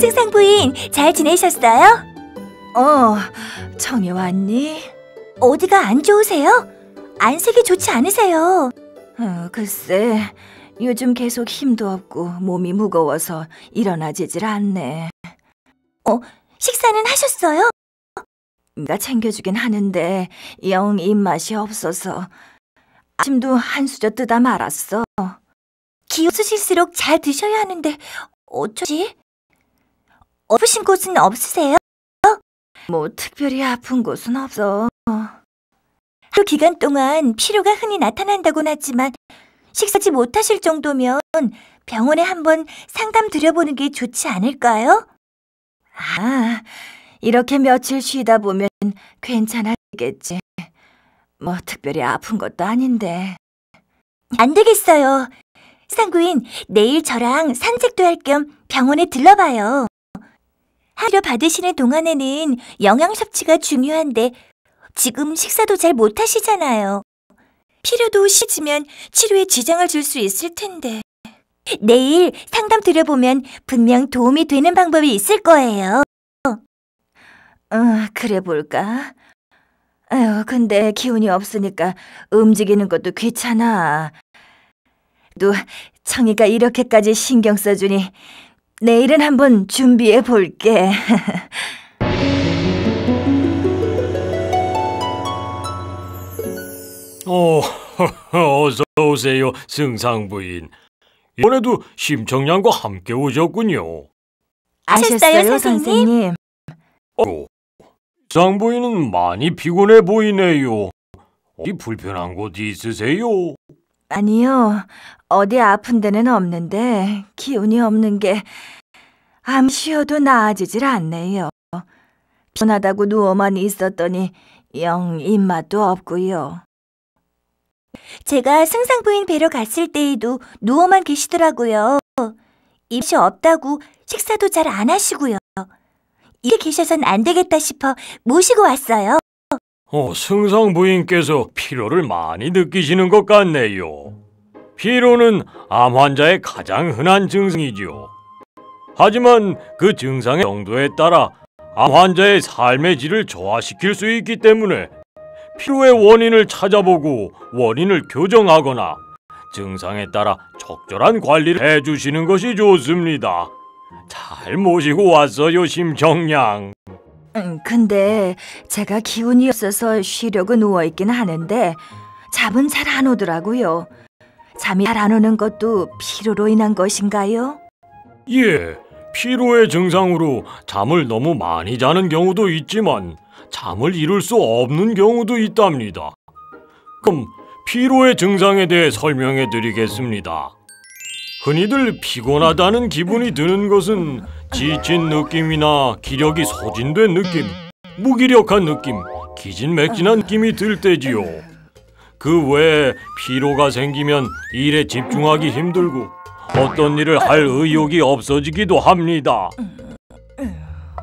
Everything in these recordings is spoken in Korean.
승상부인, 잘 지내셨어요? 청이 왔니? 어디가 안 좋으세요? 안색이 좋지 않으세요. 글쎄, 요즘 계속 힘도 없고 몸이 무거워서 일어나지질 않네. 식사는 하셨어요? 내가 챙겨주긴 하는데 영 입맛이 없어서 아침도 한 수저 뜨다 말았어. 기 없으실수록 잘 드셔야 하는데 어쩌지? 아프신 곳은 없으세요? 뭐 특별히 아픈 곳은 없어. 하루 기간 동안 피로가 흔히 나타난다곤 하지만 식사지 못하실 정도면 병원에 한번 상담 드려보는 게 좋지 않을까요? 이렇게 며칠 쉬다 보면 괜찮아지겠지. 뭐 특별히 아픈 것도 아닌데. 안 되겠어요. 상구인, 내일 저랑 산책도 할 겸 병원에 들러봐요. 하루 받으시는 동안에는 영양 섭취가 중요한데 지금 식사도 잘 못하시잖아요. 피로도 심해지면 치료에 지장을 줄 수 있을 텐데. 내일 상담 드려보면 분명 도움이 되는 방법이 있을 거예요. 그래 볼까? 근데 기운이 없으니까 움직이는 것도 귀찮아. 또 청이가 이렇게까지 신경 써주니 내일은 한번 준비해 볼게. 어서 오세요, 승상부인. 이번에도 심청량과 함께 오셨군요. 아셨어요, 선생님? 승상부인은 많이 피곤해 보이네요. 어디 불편한 곳 있으세요? 아니요, 어디 아픈 데는 없는데 기운이 없는 게 암 쉬어도 나아지질 않네요. 피곤하다고 누워만 있었더니 영 입맛도 없고요. 제가 승상부인 뵈러 갔을 때에도 누워만 계시더라고요. 입맛이 없다고 식사도 잘 안 하시고요. 이렇게 계셔선 안 되겠다 싶어 모시고 왔어요. 승상부인께서 피로를 많이 느끼시는 것 같네요. 피로는 암 환자의 가장 흔한 증상이죠. 하지만 그 증상의 정도에 따라 암 환자의 삶의 질을 저하시킬 수 있기 때문에 피로의 원인을 찾아보고 원인을 교정하거나 증상에 따라 적절한 관리를 해주시는 것이 좋습니다. 잘 모시고 왔어요, 심청량. 근데 제가 기운이 없어서 쉬려고 누워있긴 하는데 잠은 잘 안 오더라고요. 잠이 잘 안 오는 것도 피로로 인한 것인가요? 예, 피로의 증상으로 잠을 너무 많이 자는 경우도 있지만 잠을 이룰 수 없는 경우도 있답니다. 그럼 피로의 증상에 대해 설명해 드리겠습니다. 흔히들 피곤하다는 기분이 드는 것은 지친 느낌이나 기력이 소진된 느낌, 무기력한 느낌, 기진맥진한 느낌이 들 때지요. 그 외에 피로가 생기면 일에 집중하기 힘들고 어떤 일을 할 의욕이 없어지기도 합니다.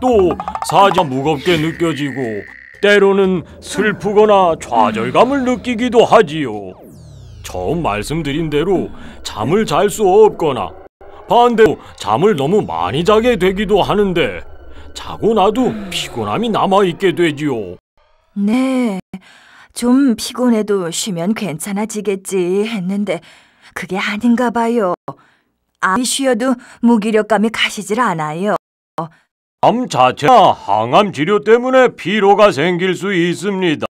또 사지가 무겁게 느껴지고 때로는 슬프거나 좌절감을 느끼기도 하지요. 처음 말씀드린 대로 잠을 잘 수 없거나 반대로 잠을 너무 많이 자게 되기도 하는데 자고 나도 피곤함이 남아있게 되지요. 네, 좀 피곤해도 쉬면 괜찮아지겠지 했는데 그게 아닌가 봐요. 아무리 쉬어도 무기력감이 가시질 않아요. 암 자체나 항암 치료 때문에 피로가 생길 수 있습니다.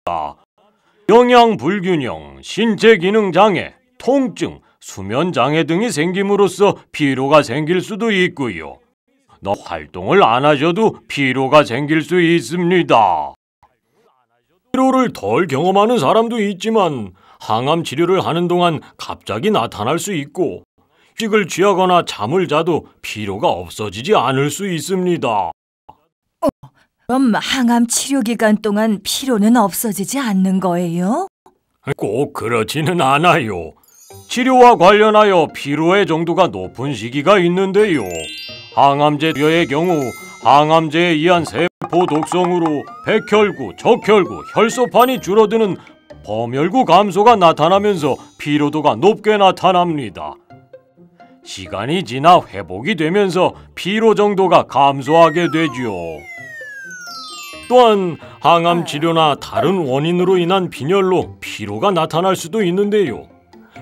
영양 불균형, 신체 기능 장애, 통증, 수면 장애 등이 생김으로써 피로가 생길 수도 있고요. 너무 활동을 안 하셔도 피로가 생길 수 있습니다. 피로를 덜 경험하는 사람도 있지만 항암 치료를 하는 동안 갑자기 나타날 수 있고 휴식을 취하거나 잠을 자도 피로가 없어지지 않을 수 있습니다. 그럼 항암 치료 기간 동안 피로는 없어지지 않는 거예요? 꼭 그렇지는 않아요. 치료와 관련하여 피로의 정도가 높은 시기가 있는데요. 항암제 치료의 경우 항암제에 의한 세포 독성으로 백혈구, 적혈구, 혈소판이 줄어드는 범혈구 감소가 나타나면서 피로도가 높게 나타납니다. 시간이 지나 회복이 되면서 피로 정도가 감소하게 되지요. 또한 항암 치료나 다른 원인으로 인한 빈혈로 피로가 나타날 수도 있는데요.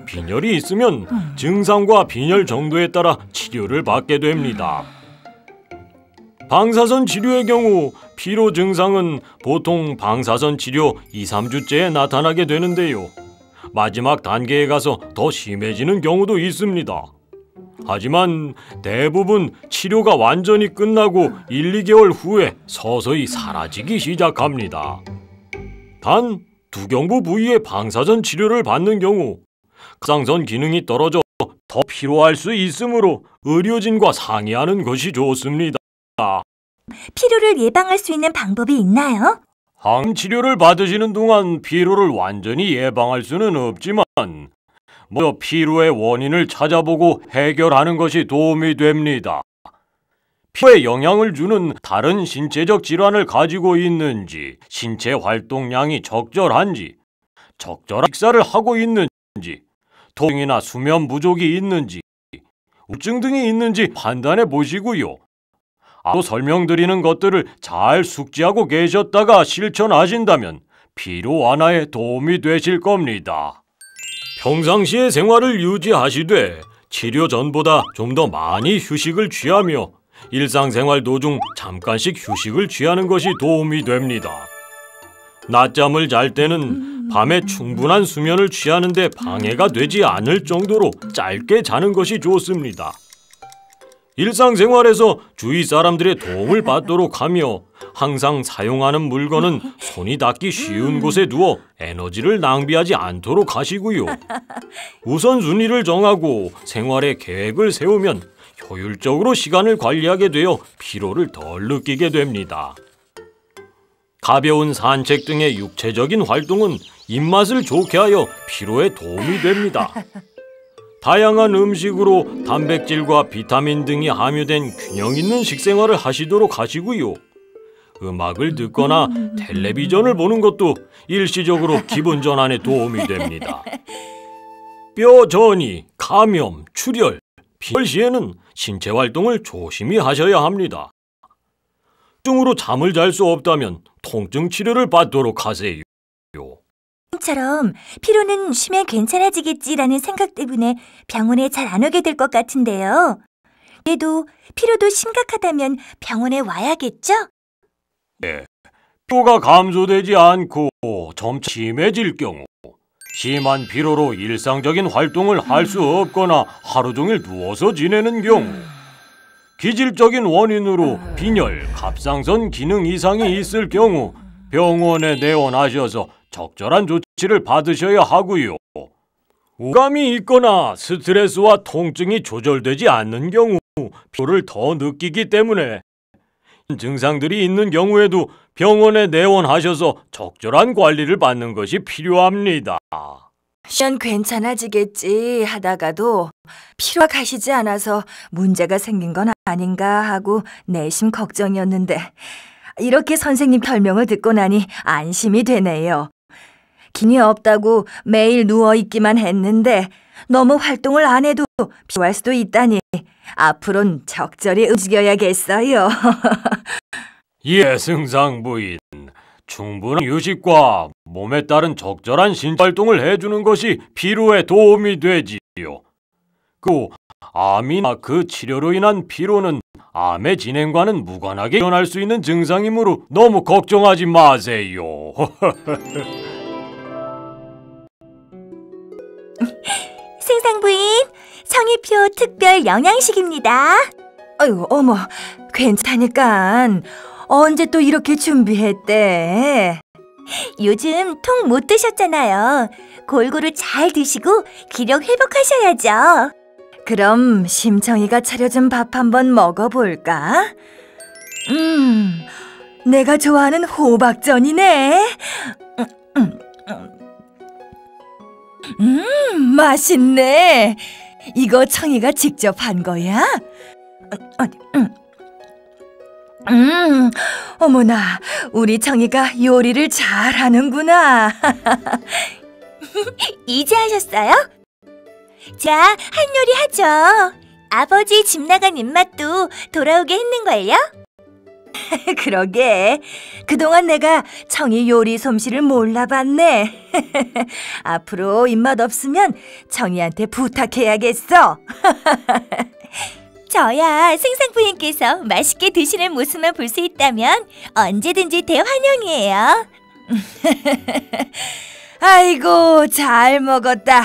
빈혈이 있으면 증상과 빈혈 정도에 따라 치료를 받게 됩니다. 방사선 치료의 경우 피로 증상은 보통 방사선 치료 2-3주째에 나타나게 되는데요. 마지막 단계에 가서 더 심해지는 경우도 있습니다. 하지만 대부분 치료가 완전히 끝나고 1-2개월 후에 서서히 사라지기 시작합니다. 단, 두경부 부위의 방사선 치료를 받는 경우 갑상선 기능이 떨어져 더 피로할 수 있으므로 의료진과 상의하는 것이 좋습니다. 피로를 예방할 수 있는 방법이 있나요? 항암 치료를 받으시는 동안 피로를 완전히 예방할 수는 없지만 먼저 피로의 원인을 찾아보고 해결하는 것이 도움이 됩니다. 피로에 영향을 주는 다른 신체적 질환을 가지고 있는지, 신체 활동량이 적절한지, 적절한 식사를 하고 있는지, 통증이나 수면 부족이 있는지, 우울증 등이 있는지 판단해 보시고요. 앞으로 설명드리는 것들을 잘 숙지하고 계셨다가 실천하신다면 피로 완화에 도움이 되실 겁니다. 평상시의 생활을 유지하시되 치료 전보다 좀 더 많이 휴식을 취하며 일상생활 도중 잠깐씩 휴식을 취하는 것이 도움이 됩니다. 낮잠을 잘 때는 밤에 충분한 수면을 취하는 데 방해가 되지 않을 정도로 짧게 자는 것이 좋습니다. 일상생활에서 주위 사람들의 도움을 받도록 하며 항상 사용하는 물건은 손이 닿기 쉬운 곳에 두어 에너지를 낭비하지 않도록 하시고요. 우선순위를 정하고 생활의 계획을 세우면 효율적으로 시간을 관리하게 되어 피로를 덜 느끼게 됩니다. 가벼운 산책 등의 육체적인 활동은 입맛을 좋게 하여 피로에 도움이 됩니다. 다양한 음식으로 단백질과 비타민 등이 함유된 균형 있는 식생활을 하시도록 하시고요. 음악을 듣거나 텔레비전을 보는 것도 일시적으로 기분 전환에 도움이 됩니다. 뼈 전이, 감염, 출혈, 빈혈 시에는 신체 활동을 조심히 하셔야 합니다. 통증으로 잠을 잘 수 없다면 통증 치료를 받도록 하세요. 처럼 피로는 쉬면 괜찮아지겠지라는 생각 때문에 병원에 잘 안 오게 될 것 같은데요. 그래도 피로도 심각하다면 병원에 와야겠죠? 네, 피로가 감소되지 않고 점차 심해질 경우, 심한 피로로 일상적인 활동을 할 수 없거나 하루 종일 누워서 지내는 경우, 기질적인 원인으로 빈혈, 갑상선 기능 이상이 있을 경우 병원에 내원하셔서 적절한 조치를 받으셔야 하고요. 우감이 있거나 스트레스와 통증이 조절되지 않는 경우 피로를 더 느끼기 때문에 증상들이 있는 경우에도 병원에 내원하셔서 적절한 관리를 받는 것이 필요합니다. 쉬면 괜찮아지겠지 하다가도 피로가 가시지 않아서 문제가 생긴 건 아닌가 하고 내심 걱정이었는데 이렇게 선생님 설명을 듣고 나니 안심이 되네요. 기운이 없다고 매일 누워있기만 했는데 너무 활동을 안 해도 피로할 수도 있다니 앞으로는 적절히 움직여야겠어요. 예, 승상부인. 충분한 휴식과 몸에 따른 적절한 신활동을 해주는 것이 피로에 도움이 되지요. 그 암이나 그 치료로 인한 피로는 암의 진행과는 무관하게 일어날 수 있는 증상이므로 너무 걱정하지 마세요. 승상부인, 성의표 특별 영양식입니다. 아이고, 어머, 괜찮다니까. 언제 또 이렇게 준비했대? 요즘 통 못 드셨잖아요. 골고루 잘 드시고 기력 회복하셔야죠. 그럼 심청이가 차려준 밥 한번 먹어볼까? 내가 좋아하는 호박전이네. 맛있네. 이거 청이가 직접 한 거야? 어머나, 우리 청이가 요리를 잘하는구나. 이제 하셨어요? 자, 한 요리 하죠. 아버지 집 나간 입맛도 돌아오게 했는걸요? 그러게. 그동안 내가 청이 요리 솜씨를 몰라봤네. 앞으로 입맛 없으면 청이한테 부탁해야겠어. 저야 생상부인께서 맛있게 드시는 모습만 볼 수 있다면 언제든지 대환영이에요. 아이고, 잘 먹었다.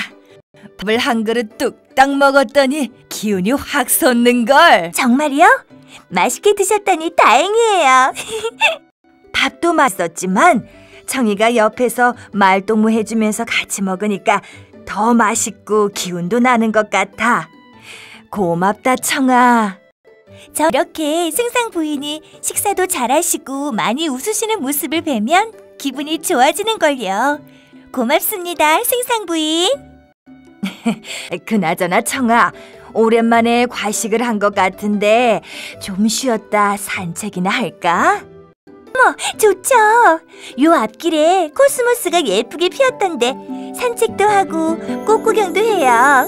밥을 한 그릇 뚝딱 먹었더니 기운이 확 솟는걸. 정말요? 맛있게 드셨다니 다행이에요. 밥도 맛있었지만 청이가 옆에서 말동무 해주면서 같이 먹으니까 더 맛있고 기운도 나는 것 같아. 고맙다, 청아. 저 이렇게 생상부인이 식사도 잘하시고 많이 웃으시는 모습을 뵈면 기분이 좋아지는걸요. 고맙습니다, 생상부인. 그나저나 청아, 오랜만에 과식을 한 것 같은데 좀 쉬었다 산책이나 할까? 좋죠. 요 앞길에 코스모스가 예쁘게 피었던데 산책도 하고 꽃 구경도 해요.